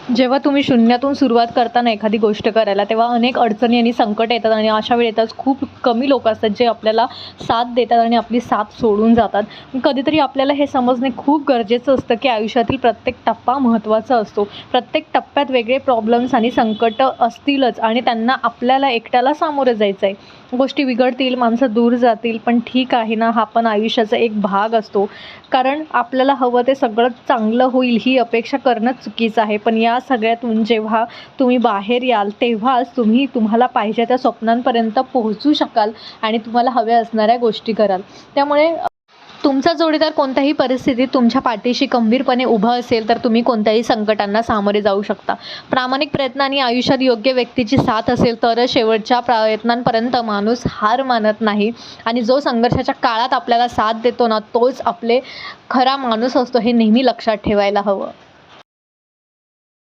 जेव्हा तुम्ही शून्यातून सुरुवात करता ना एखादी गोष्ट करायला, तेव्हा अनेक अडचणी आणि संकट येतात आणि अशा वेळेतच खूप कमी लोक असतात जे आपल्याला साथ देतात आणि आपली साथ सोडून जातात. कधीतरी आपल्याला हे समजणे खूप गरजेचं असतं की आयुष्यातील प्रत्येक टप्पा महत्त्वाचा असतो. प्रत्येक टप्प्यात वेगळे प्रॉब्लेम्स आणि संकटं असतीलच आणि त्यांना आपल्याला एकट्याला सामोरं जायचं आहे. गोष्टी बिघडतील, माणसं दूर जातील, पण ठीक आहे ना, हा पण आयुष्याचा एक भाग असतो. कारण आपल्याला हवं ते सगळं चांगलं होईल ही अपेक्षा करणं चुकीचं आहे. पण या सगळ्यातून जेव्हा तुम्ही बाहेर याल, तेव्हाच तुम्ही तुम्हाला पाहिजे त्या स्वप्नांपर्यंत पोहोचू शकाल आणि तुम्हाला हव्या असणाऱ्या गोष्टी कराल. त्यामुळे तुमचा जोडीदार कोणत्याही परिस्थितीत तुमच्या पाठीशी खंबीरपणे उभा असेल, तर तुम्ही कोणत्याही संकटांना सामोरे जाऊ शकता. प्रामाणिक प्रयत्न आणि आयुष्यात योग्य व्यक्तीची साथ असेल, तरच शेवटच्या प्रयत्नांपर्यंत माणूस हार मानत नाही आणि जो संघर्षाच्या काळात आपल्याला साथ देतो ना, तोच आपले खरा माणूस असतो, हे नेहमी लक्षात ठेवायला हवं.